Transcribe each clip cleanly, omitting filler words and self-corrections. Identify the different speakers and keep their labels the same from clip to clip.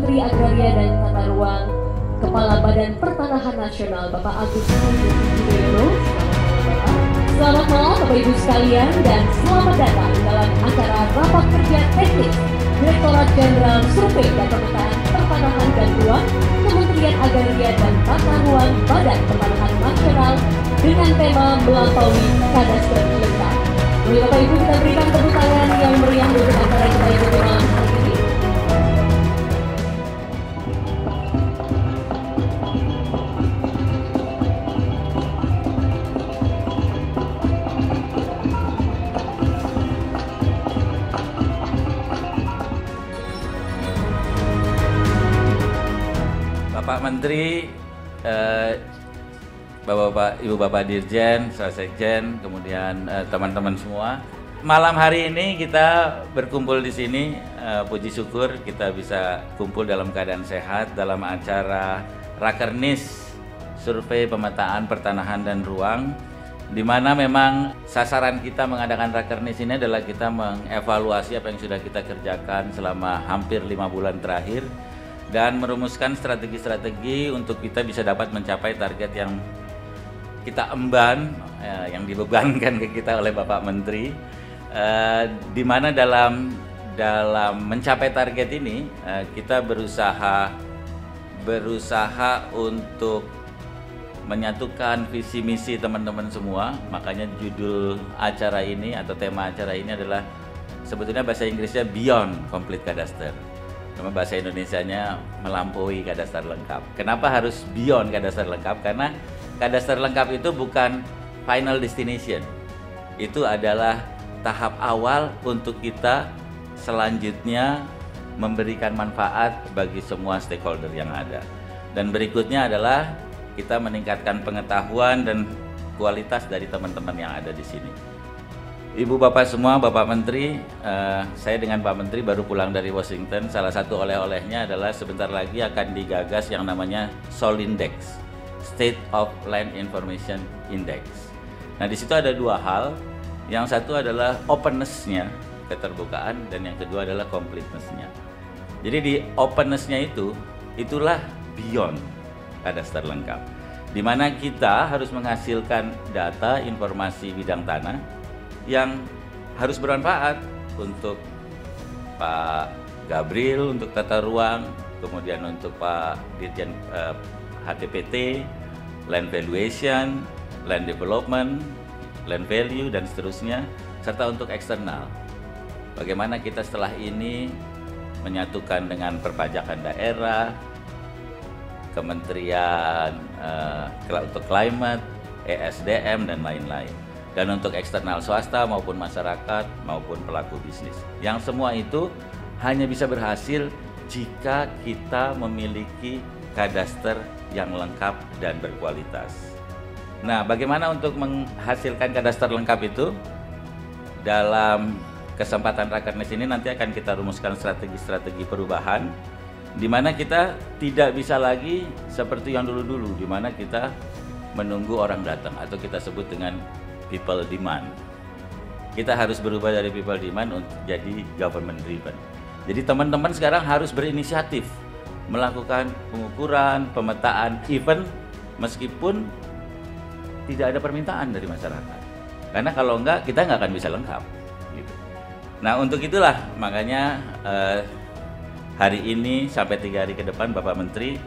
Speaker 1: Menteri Agraria dan Tata Ruang, Kepala Badan Pertanahan Nasional Bapak Agus Yudhoyono. Selamat malam Bapak Ibu sekalian dan selamat datang dalam acara rapat kerja teknis Direktorat Jenderal Survei dan Pemetaan Pertanahan dan Ruang, Kementerian Agraria dan Tata Ruang Badan Pertanahan Nasional dengan tema melampaui kadaster lengkap. Mari Bapak Ibu kita berikan tepuk tangan yang meriah untuk acara kita ikuti malam hari ini.
Speaker 2: Bapak Menteri, Bapak-Bapak, Ibu-Bapak Dirjen, Sekjen, kemudian teman-teman semua. Malam hari ini kita berkumpul di sini, puji syukur kita bisa kumpul dalam keadaan sehat dalam acara Rakernis Survei Pemetaan Pertanahan dan Ruang, di mana memang sasaran kita mengadakan Rakernis ini adalah kita mengevaluasi apa yang sudah kita kerjakan selama hampir 5 bulan terakhir dan merumuskan strategi-strategi untuk kita bisa dapat mencapai target yang kita emban, yang dibebankan ke kita oleh Bapak Menteri, di mana dalam mencapai target ini kita berusaha untuk menyatukan visi misi teman-teman semua. Makanya judul acara ini atau tema acara ini adalah sebetulnya bahasa Inggrisnya Beyond Complete Cadastre. Cuma bahasa Indonesianya melampaui kadastar lengkap. Kenapa harus beyond kadastar lengkap? Karena kadastar lengkap itu bukan final destination. Itu adalah tahap awal untuk kita selanjutnya memberikan manfaat bagi semua stakeholder yang ada. Dan berikutnya adalah kita meningkatkan pengetahuan dan kualitas dari teman-teman yang ada di sini. Ibu Bapak semua, Bapak Menteri, saya dengan Pak Menteri baru pulang dari Washington. Salah satu oleh-olehnya adalah sebentar lagi akan digagas yang namanya Solindex, State of Land Information Index. Nah, di situ ada dua hal. Yang satu adalah openness-nya, keterbukaan, dan yang kedua adalah completeness-nya. Jadi di openness-nya itulah beyond kadastar lengkap, di mana kita harus menghasilkan data informasi bidang tanah yang harus bermanfaat untuk Pak Gabriel, untuk tata ruang, kemudian untuk Pak Dirjen HTPT, land valuation, land development, land value, dan seterusnya, serta untuk eksternal. Bagaimana kita setelah ini menyatukan dengan perpajakan daerah, Kementerian untuk Climate, ESDM, dan lain-lain. Dan untuk eksternal swasta maupun masyarakat maupun pelaku bisnis. Yang semua itu hanya bisa berhasil jika kita memiliki kadaster yang lengkap dan berkualitas. Nah, bagaimana untuk menghasilkan kadaster lengkap itu? Dalam kesempatan Rakernis ini nanti akan kita rumuskan strategi-strategi perubahan, di mana kita tidak bisa lagi seperti yang dulu-dulu, di mana kita menunggu orang datang atau kita sebut dengan people demand. Kita harus berubah dari people demand untuk jadi government driven. Jadi teman-teman sekarang harus berinisiatif melakukan pengukuran, pemetaan, even meskipun tidak ada permintaan dari masyarakat. Karena kalau enggak, kita nggak akan bisa lengkap. Gitu. Nah, untuk itulah makanya hari ini sampai 3 hari ke depan Bapak Menteri,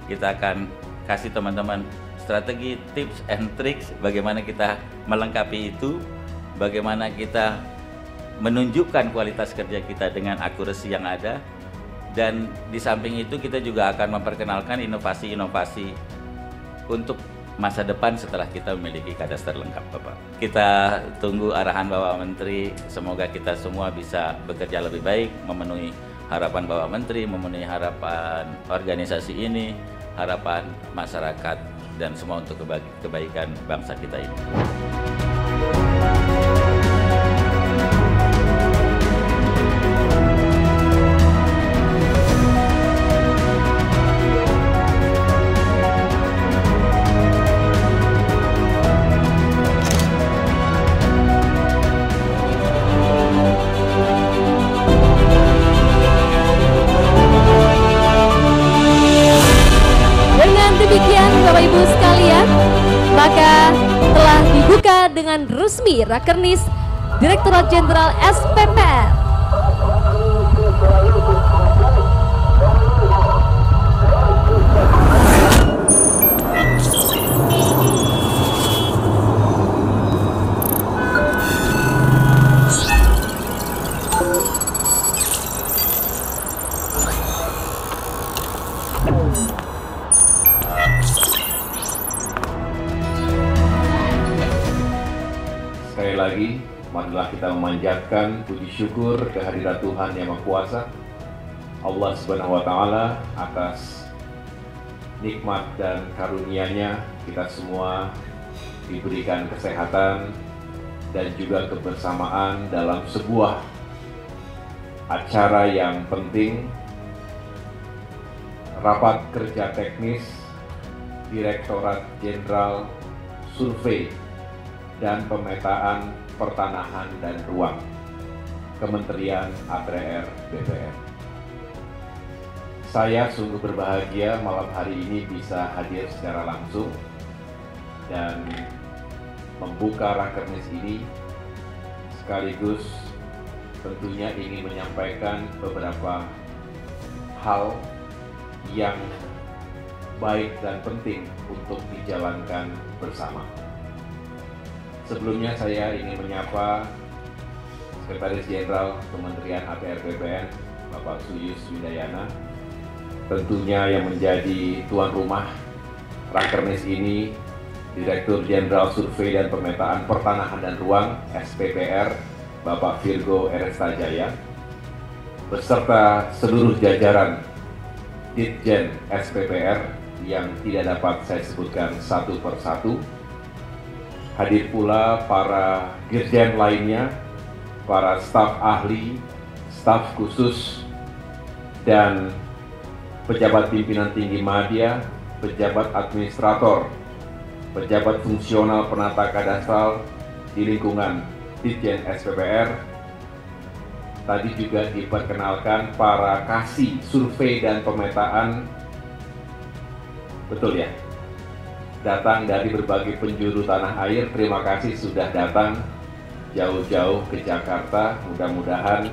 Speaker 2: kita akan kasih teman-teman strategi, tips, and tricks bagaimana kita melengkapi itu, bagaimana kita menunjukkan kualitas kerja kita dengan akurasi yang ada, dan di samping itu kita juga akan memperkenalkan inovasi-inovasi untuk masa depan setelah kita memiliki kadaster lengkap, Bapak. Kita tunggu arahan Bapak Menteri, semoga kita semua bisa bekerja lebih baik, memenuhi harapan Bapak Menteri, memenuhi harapan organisasi ini, harapan masyarakat, dan semua untuk kebaikan bangsa kita ini.
Speaker 1: undangan resmi Rakernis Direktorat Jenderal SPPR.
Speaker 3: Sekali lagi, marilah kita memanjatkan puji syukur kehadirat Tuhan Yang Maha Kuasa, Allah Subhanahu wa Ta'ala, atas nikmat dan karunia-Nya kita semua diberikan kesehatan dan juga kebersamaan dalam sebuah acara yang penting, rapat kerja teknis Direktorat Jenderal Survei dan Pemetaan Pertanahan dan Ruang, Kementerian ATR BPN. Saya sungguh berbahagia malam hari ini bisa hadir secara langsung dan membuka Rakernis ini, sekaligus tentunya ingin menyampaikan beberapa hal yang baik dan penting untuk dijalankan bersama. Sebelumnya saya ingin menyapa Sekretaris Jenderal Kementerian ATR BPN, Bapak Suyus Widayana, tentunya yang menjadi tuan rumah Rakernis ini, Direktur Jenderal Survei dan Pemetaan Pertanahan dan Ruang SPPR, Bapak Virgo Erestajaya, beserta seluruh jajaran Ditjen SPPR yang tidak dapat saya sebutkan satu persatu. Hadir pula para dirjen lainnya, para staf ahli, staf khusus, dan pejabat pimpinan tinggi media, pejabat administrator, pejabat fungsional penata kadastral di lingkungan Ditjen SPPR. Tadi juga diperkenalkan para kasih survei dan pemetaan, betul ya? Datang dari berbagai penjuru tanah air. Terima kasih sudah datang jauh-jauh ke Jakarta. Mudah-mudahan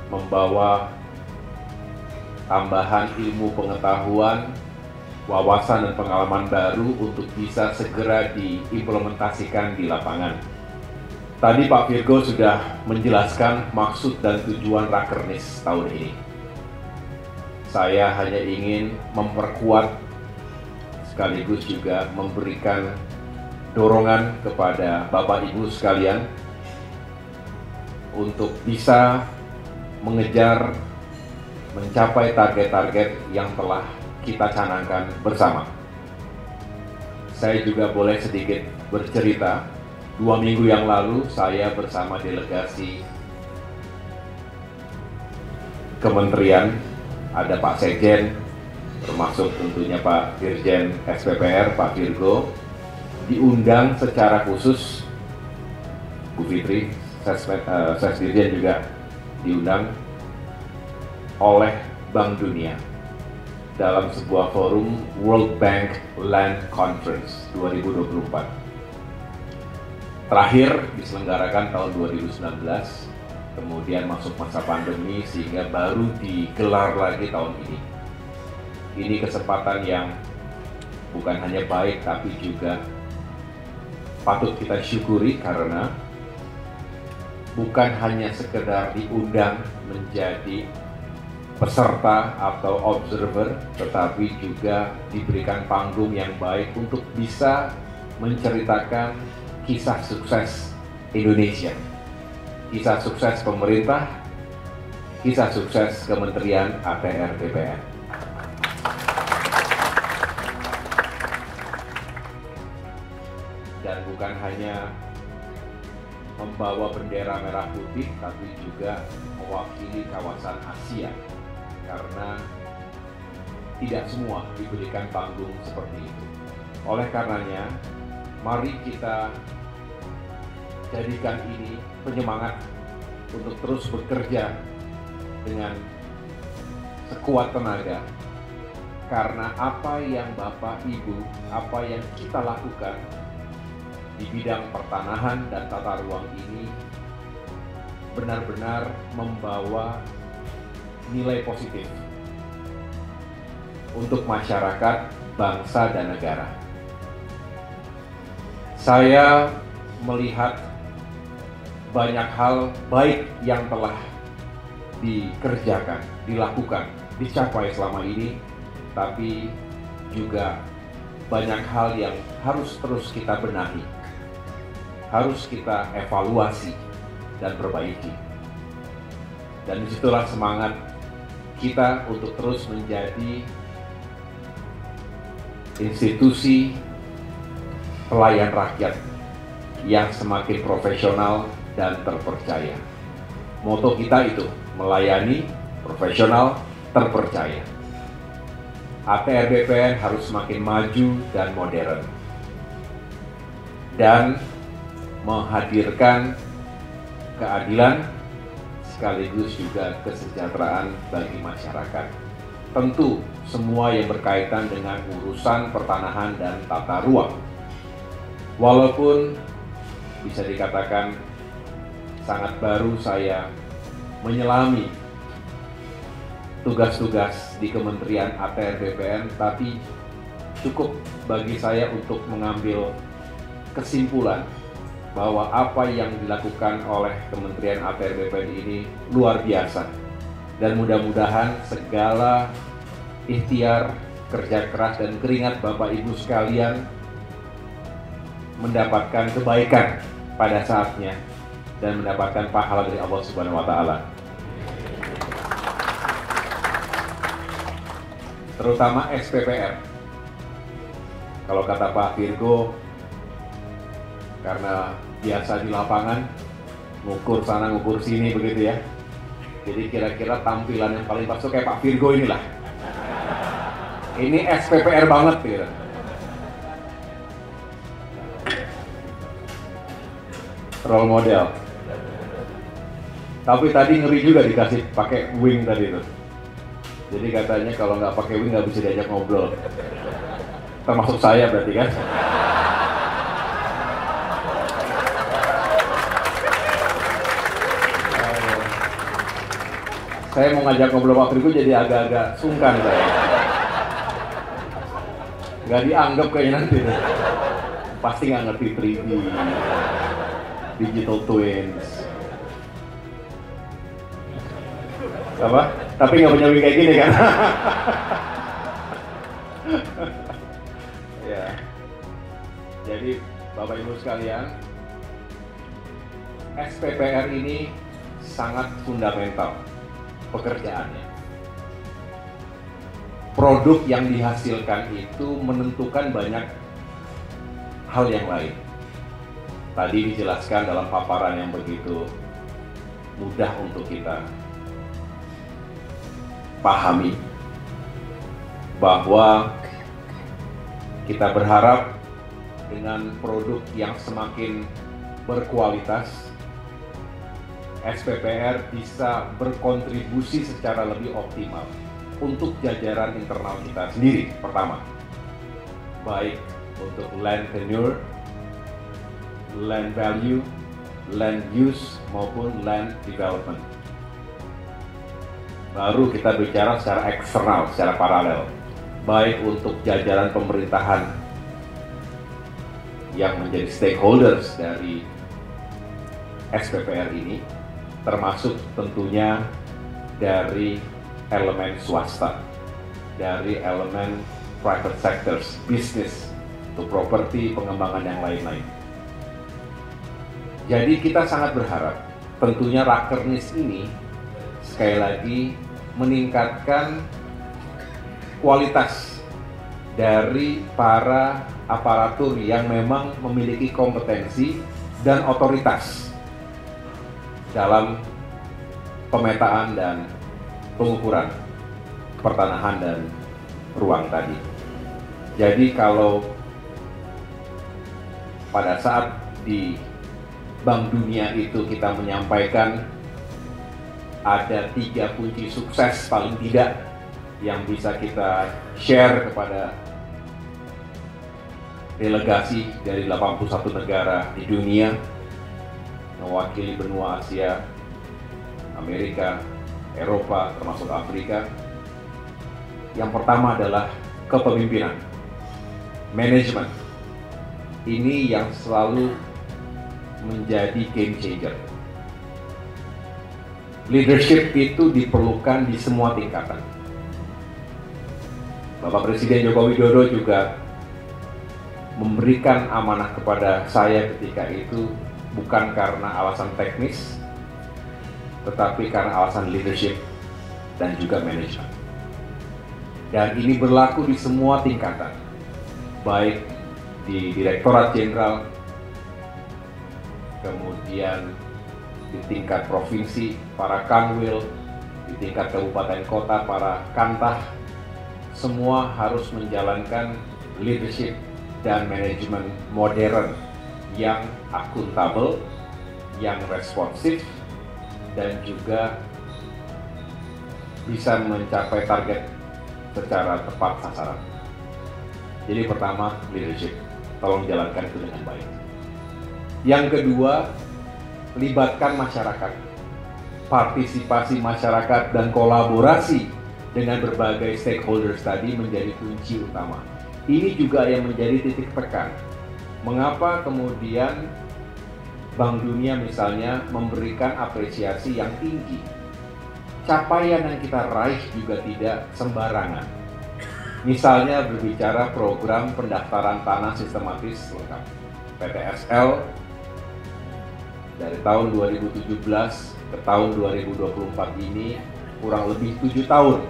Speaker 3: membawa tambahan ilmu pengetahuan, wawasan dan pengalaman baru untuk bisa segera diimplementasikan di lapangan. Tadi Pak Virgo sudah menjelaskan maksud dan tujuan Rakernis tahun ini. Saya hanya ingin memperkuat sekaligus juga memberikan dorongan kepada Bapak Ibu sekalian untuk bisa mencapai target-target yang telah kita canangkan bersama. Saya juga boleh sedikit bercerita. 2 minggu yang lalu saya bersama delegasi kementerian, ada Pak Sekjen, termasuk tentunya Pak Dirjen SPPR, Pak Virgo, diundang secara khusus, Bu Fitri, Sesdirjen juga diundang oleh Bank Dunia dalam sebuah forum World Bank Land Conference 2024. Terakhir diselenggarakan tahun 2019, kemudian masuk masa pandemi sehingga baru digelar lagi tahun ini. Ini kesempatan yang bukan hanya baik tapi juga patut kita syukuri karena bukan hanya sekedar diundang menjadi peserta atau observer, tetapi juga diberikan panggung yang baik untuk bisa menceritakan kisah sukses Indonesia, kisah sukses pemerintah, kisah sukses Kementerian ATR BPN. Dan bukan hanya membawa bendera merah putih, tapi juga mewakili kawasan Asia, karena tidak semua diberikan panggung seperti itu. Oleh karenanya, mari kita jadikan ini penyemangat untuk terus bekerja dengan sekuat tenaga, karena apa yang Bapak Ibu, apa yang kita lakukan di bidang pertanahan dan tata ruang ini benar-benar membawa nilai positif untuk masyarakat, bangsa, dan negara. Saya melihat banyak hal baik yang telah dikerjakan, dilakukan, dicapai selama ini, tapi juga banyak hal yang harus terus kita benahi, harus kita evaluasi dan perbaiki. Dan disitulah semangat kita untuk terus menjadi institusi pelayan rakyat yang semakin profesional dan terpercaya. Moto kita itu, melayani, profesional, terpercaya. ATR BPN harus semakin maju dan modern, dan menghadirkan keadilan sekaligus juga kesejahteraan bagi masyarakat. Tentu semua yang berkaitan dengan urusan pertanahan dan tata ruang. Walaupun bisa dikatakan sangat baru saya menyelami tugas-tugas di Kementerian ATR BPN, tapi cukup bagi saya untuk mengambil kesimpulan bahwa apa yang dilakukan oleh Kementerian ATR BPN ini luar biasa, dan mudah-mudahan segala ikhtiar, kerja keras, dan keringat Bapak Ibu sekalian mendapatkan kebaikan pada saatnya dan mendapatkan pahala dari Allah Subhanahu wa Ta'ala. Terutama SPPR. Kalau kata Pak Virgo, karena biasa di lapangan, ngukur sana ngukur sini begitu ya. Jadi kira-kira tampilan yang paling pas kayak Pak Virgo inilah. Ini SPPR banget gitu. Role model. Tapi tadi ngeri juga dikasih pakai wing tadi itu. Jadi katanya kalau nggak pakai wing nggak bisa diajak ngobrol. Termasuk saya berarti kan. Saya mau ngajak ngobrol Pak Virgo jadi agak-agak sungkan saya. Nggak dianggap kayaknya nanti. Pasti nggak ngerti 3D, digital twins. Apa? Tapi nggak punya wing kayak gini kan? Ya. Jadi Bapak Ibu sekalian, SPPR ini sangat fundamental pekerjaannya. Produk yang dihasilkan itu menentukan banyak hal yang lain. Tadi dijelaskan dalam paparan yang begitu mudah untuk kita pahami bahwa kita berharap dengan produk yang semakin berkualitas, SPPR bisa berkontribusi secara lebih optimal untuk jajaran internal kita sendiri. Pertama, baik untuk land tenure, land value, land use, maupun land development. Baru kita bicara secara eksternal, secara paralel, baik untuk jajaran pemerintahan yang menjadi stakeholders dari SPPR ini, termasuk tentunya dari elemen swasta, dari elemen private sectors, bisnis, untuk properti, pengembangan yang lain-lain. Jadi kita sangat berharap tentunya Rakernis ini sekali lagi meningkatkan kualitas dari para aparatur yang memang memiliki kompetensi dan otoritas dalam pemetaan dan pengukuran pertanahan dan ruang tadi. Jadi kalau pada saat di Bank Dunia itu kita menyampaikan ada 3 kunci sukses paling tidak yang bisa kita share kepada delegasi dari 81 negara di dunia, mewakili benua Asia, Amerika, Eropa, termasuk Afrika. Yang pertama adalah kepemimpinan, manajemen. Ini yang selalu menjadi game changer. Leadership itu diperlukan di semua tingkatan. Bapak Presiden Joko Widodo juga memberikan amanah kepada saya ketika itu bukan karena alasan teknis, tetapi karena alasan leadership dan juga manajemen. Dan ini berlaku di semua tingkatan, baik di Direktorat Jenderal, kemudian di tingkat provinsi, para kanwil, di tingkat kabupaten kota, para kantah, semua harus menjalankan leadership dan manajemen modern yang akuntabel, yang responsif, dan juga bisa mencapai target secara tepat sasaran. Jadi pertama, leadership. Tolong jalankan itu dengan baik. Yang kedua, libatkan masyarakat. Partisipasi masyarakat dan kolaborasi dengan berbagai stakeholders tadi menjadi kunci utama. Ini juga yang menjadi titik tekan. Mengapa kemudian Bank Dunia misalnya memberikan apresiasi yang tinggi. Capaian yang kita raih juga tidak sembarangan. Misalnya berbicara program pendaftaran tanah sistematis lengkap, PTSL, dari tahun 2017 ke tahun 2024 ini kurang lebih 7 tahun.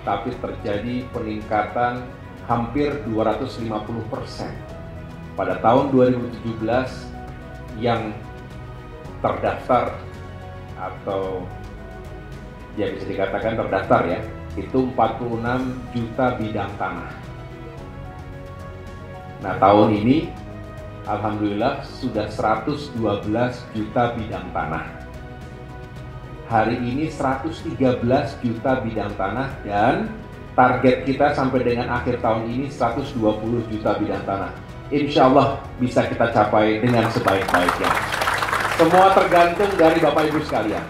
Speaker 3: Tapi terjadi peningkatan hampir 250%. Pada tahun 2017 yang terdaftar atau ya bisa dikatakan terdaftar ya, itu 46 juta bidang tanah. Nah tahun ini alhamdulillah sudah 112 juta bidang tanah. Hari ini 113 juta bidang tanah dan target kita sampai dengan akhir tahun ini 120 juta bidang tanah. Insya Allah bisa kita capai dengan sebaik-baiknya. Semua tergantung dari Bapak Ibu sekalian.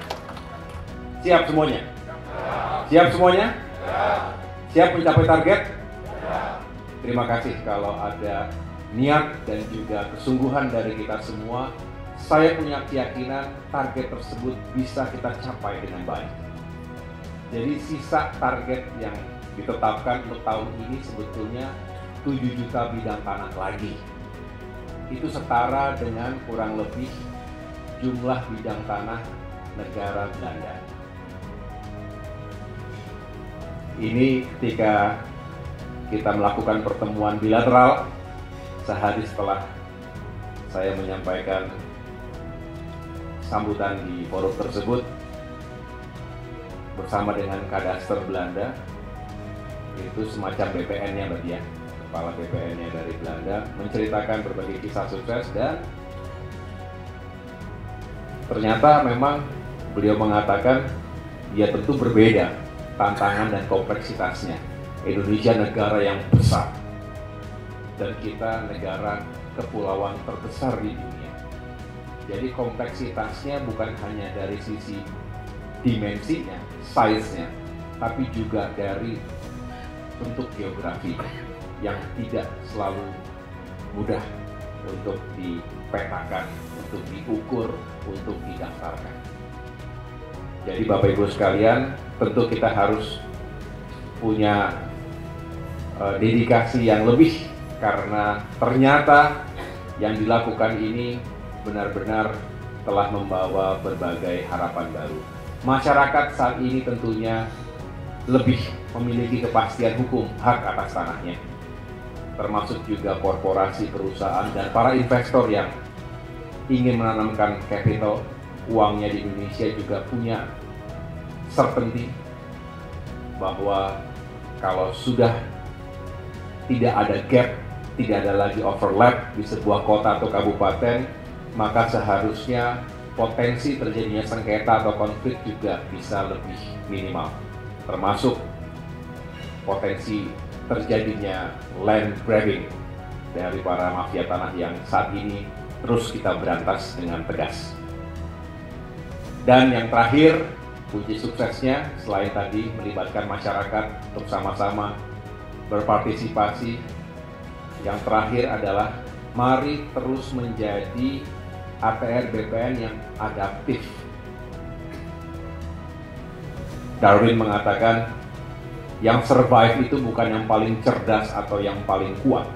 Speaker 3: Siap semuanya? Siap semuanya? Siap mencapai target? Terima kasih kalau ada niat dan juga kesungguhan dari kita semua. Saya punya keyakinan target tersebut bisa kita capai dengan baik. Jadi sisa target yang ditetapkan untuk tahun ini sebetulnya 7 juta bidang tanah lagi. Itu setara dengan kurang lebih jumlah bidang tanah negara Belanda. Ini ketika kita melakukan pertemuan bilateral sehari setelah saya menyampaikan sambutan di forum tersebut bersama dengan Kadaster Belanda, itu semacam BPN-nya berarti ya, kepala BPN-nya dari Belanda, menceritakan berbagai kisah sukses dan ternyata memang beliau mengatakan ya tentu berbeda tantangan dan kompleksitasnya. Indonesia negara yang besar dan kita negara kepulauan terbesar di dunia. Jadi kompleksitasnya bukan hanya dari sisi dimensinya, size-nya, tapi juga dari bentuk geografi yang tidak selalu mudah untuk dipetakan, untuk diukur, untuk didaftarkan. Jadi Bapak Ibu sekalian, tentu kita harus punya dedikasi yang lebih karena ternyata yang dilakukan ini benar-benar telah membawa berbagai harapan baru. Masyarakat saat ini tentunya lebih memiliki kepastian hukum hak atas tanahnya, termasuk juga korporasi, perusahaan, dan para investor yang ingin menanamkan capital uangnya di Indonesia juga punya certainty bahwa kalau sudah tidak ada gap, tidak ada lagi overlap di sebuah kota atau kabupaten, maka seharusnya potensi terjadinya sengketa atau konflik juga bisa lebih minimal, termasuk potensi terjadinya land grabbing dari para mafia tanah yang saat ini terus kita berantas dengan tegas. Dan yang terakhir, kunci suksesnya selain tadi melibatkan masyarakat untuk sama-sama berpartisipasi, yang terakhir adalah mari terus menjadi ATR BPN yang adaptif. Darwin mengatakan yang survive itu bukan yang paling cerdas atau yang paling kuat,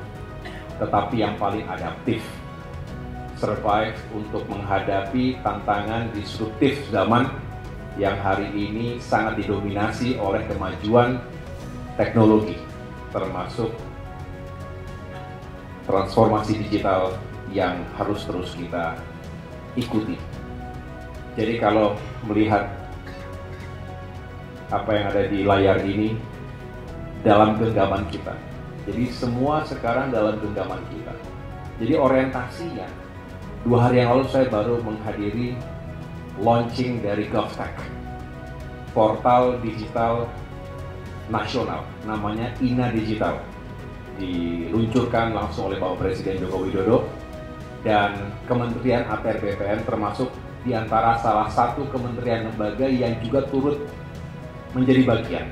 Speaker 3: tetapi yang paling adaptif. Survive untuk menghadapi tantangan disruptif zaman yang hari ini sangat didominasi oleh kemajuan teknologi, termasuk transformasi digital yang harus terus kita ikuti. Jadi kalau melihat apa yang ada di layar ini dalam genggaman kita, jadi semua sekarang dalam genggaman kita. Jadi orientasinya, 2 hari yang lalu saya baru menghadiri launching dari GovTech, portal digital nasional, namanya INA Digital, diluncurkan langsung oleh Bapak Presiden Joko Widodo, dan Kementerian ATR BPN termasuk di antara salah satu kementerian lembaga yang juga turut menjadi bagian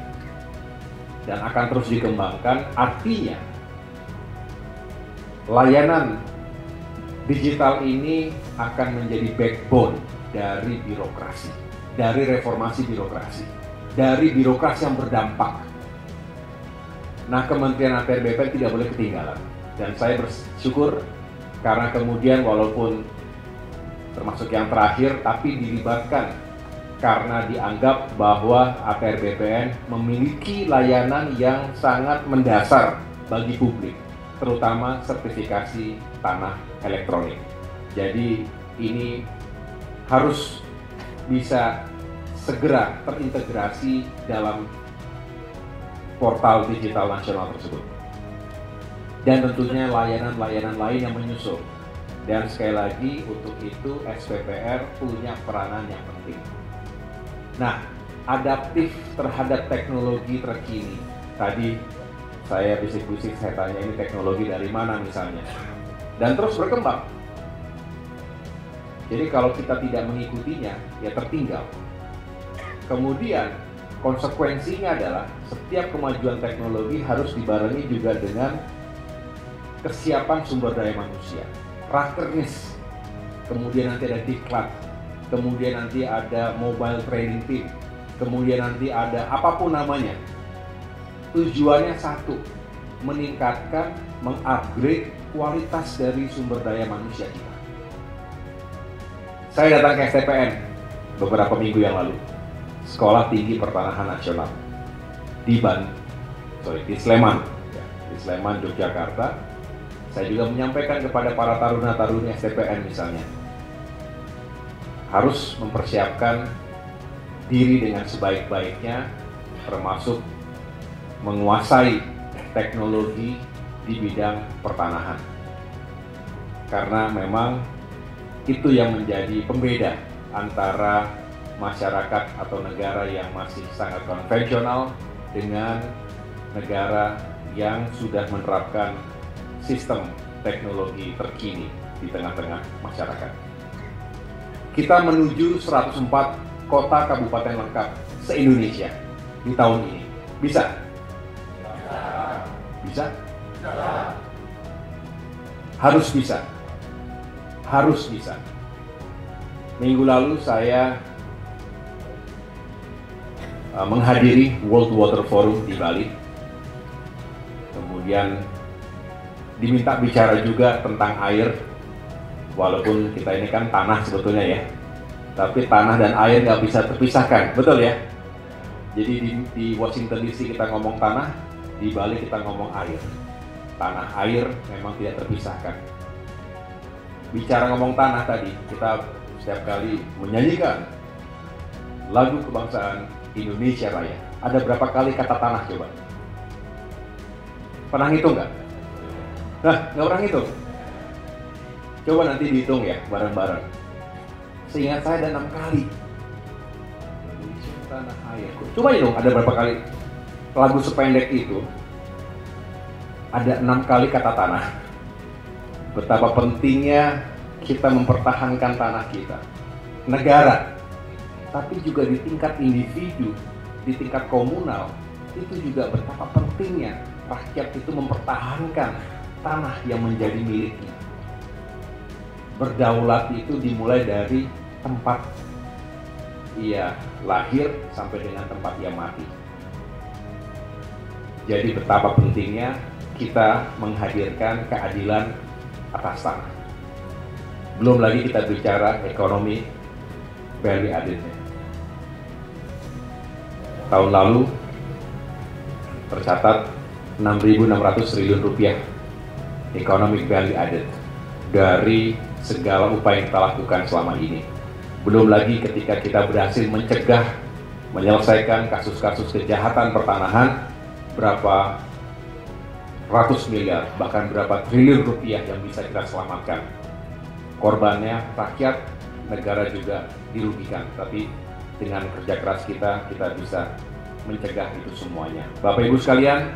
Speaker 3: dan akan terus dikembangkan. Artinya layanan digital ini akan menjadi backbone dari birokrasi, dari reformasi birokrasi, dari birokrasi yang berdampak. Nah, Kementerian ATR BPN tidak boleh ketinggalan, dan saya bersyukur karena kemudian walaupun termasuk yang terakhir, tapi dilibatkan karena dianggap bahwa ATR BPN memiliki layanan yang sangat mendasar bagi publik, terutama sertifikasi tanah elektronik. Jadi ini harus bisa segera terintegrasi dalam portal digital nasional tersebut. Dan tentunya layanan-layanan lain yang menyusul. Dan sekali lagi untuk itu SPPR punya peranan yang penting. Nah, adaptif terhadap teknologi terkini. Tadi saya bisik-bisik, saya tanya ini teknologi dari mana misalnya. Dan terus berkembang. Jadi kalau kita tidak mengikutinya, ya tertinggal. Kemudian konsekuensinya adalah setiap kemajuan teknologi harus dibarengi juga dengan kesiapan sumber daya manusia, rakernis, kemudian nanti ada diklat, kemudian nanti ada mobile training team, kemudian nanti ada apapun namanya. Tujuannya satu, meningkatkan, mengupgrade kualitas dari sumber daya manusia kita. Saya datang ke STPN beberapa minggu yang lalu, Sekolah Tinggi Pertanahan Nasional di Sleman, di Sleman, Yogyakarta. Saya juga menyampaikan kepada para taruna-taruni STPN misalnya, harus mempersiapkan diri dengan sebaik-baiknya, termasuk menguasai teknologi di bidang pertanahan. Karena memang itu yang menjadi pembeda antara masyarakat atau negara yang masih sangat konvensional dengan negara yang sudah menerapkan sistem teknologi terkini di tengah-tengah masyarakat. Kita menuju 104 kota kabupaten lengkap se-Indonesia di tahun ini. Bisa? Bisa? Harus bisa. Harus bisa. Minggu lalu saya menghadiri World Water Forum di Bali. Kemudian diminta bicara juga tentang air, walaupun kita ini kan tanah sebetulnya ya, tapi tanah dan air nggak bisa terpisahkan, betul ya? Jadi di Washington DC kita ngomong tanah, di Bali kita ngomong air. Tanah air memang tidak terpisahkan. Bicara ngomong tanah tadi, kita setiap kali menyanyikan lagu kebangsaan Indonesia Raya. Ada berapa kali kata tanah coba? Pernah ngitung nggak? Nah, nggak pernah ngitung. Coba nanti dihitung ya, bareng-bareng. Seingat saya ada 6 kali. Indonesia tanah air. Coba hitung ada berapa kali lagu sependek itu. Ada 6 kali kata tanah. betapa pentingnya kita mempertahankan tanah kita, negara, tapi juga di tingkat individu, di tingkat komunal, itu juga betapa pentingnya rakyat itu mempertahankan tanah yang menjadi miliknya. Berdaulat itu dimulai dari tempat ia lahir sampai dengan tempat ia mati. Jadi betapa pentingnya kita menghadirkan keadilan atas tanah. Belum lagi kita bicara ekonomi value added-nya. Tahun lalu tercatat 6.600 triliun rupiah economic value added dari segala upaya yang kita lakukan selama ini. Belum lagi ketika kita berhasil mencegah, menyelesaikan kasus-kasus kejahatan pertanahan, berapa ratus miliar, bahkan berapa triliun rupiah yang bisa kita selamatkan. Korbannya rakyat, negara juga dirugikan, tapi dengan kerja keras kita bisa mencegah itu semuanya. Bapak Ibu sekalian,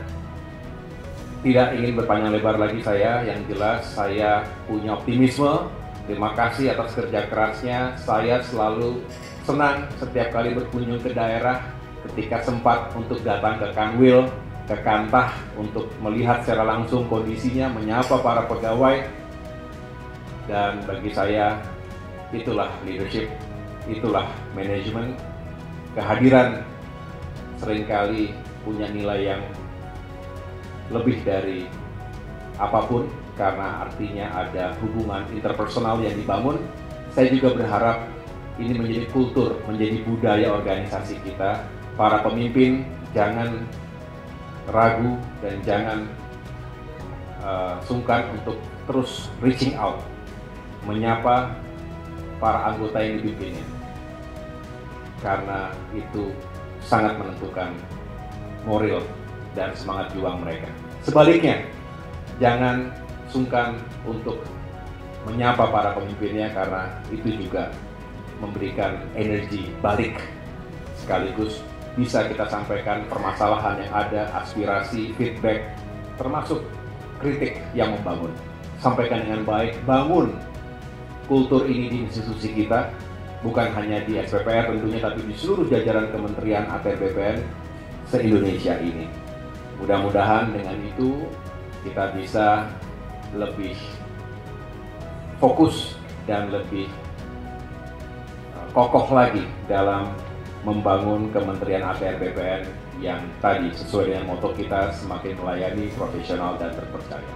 Speaker 3: tidak ingin berpanjang lebar lagi saya, yang jelas saya punya optimisme. Terima kasih atas kerja kerasnya. Saya selalu senang setiap kali berkunjung ke daerah, ketika sempat untuk datang ke Kanwil, ke Kantah, untuk melihat secara langsung kondisinya, menyapa para pegawai. Dan bagi saya, itulah leadership, itulah manajemen. Kehadiran seringkali punya nilai yang lebih dari apapun, karena artinya ada hubungan interpersonal yang dibangun. Saya juga berharap ini menjadi kultur, menjadi budaya organisasi kita. Para pemimpin jangan ragu dan jangan sungkan untuk terus reaching out, menyapa para anggota yang dipimpinnya, karena itu sangat menentukan moral dan semangat juang mereka. Sebaliknya, jangan sungkan untuk menyapa para pemimpinnya, karena itu juga memberikan energi balik, sekaligus bisa kita sampaikan permasalahan yang ada, aspirasi, feedback, termasuk kritik yang membangun. Sampaikan dengan baik, bangun kultur ini di institusi kita, bukan hanya di SPPR tentunya, tapi di seluruh jajaran Kementerian ATR BPN se-Indonesia ini. Mudah-mudahan dengan itu kita bisa lebih fokus dan lebih kokoh lagi dalam membangun Kementerian ATR BPN yang tadi sesuai dengan moto kita, semakin melayani, profesional, dan terpercaya.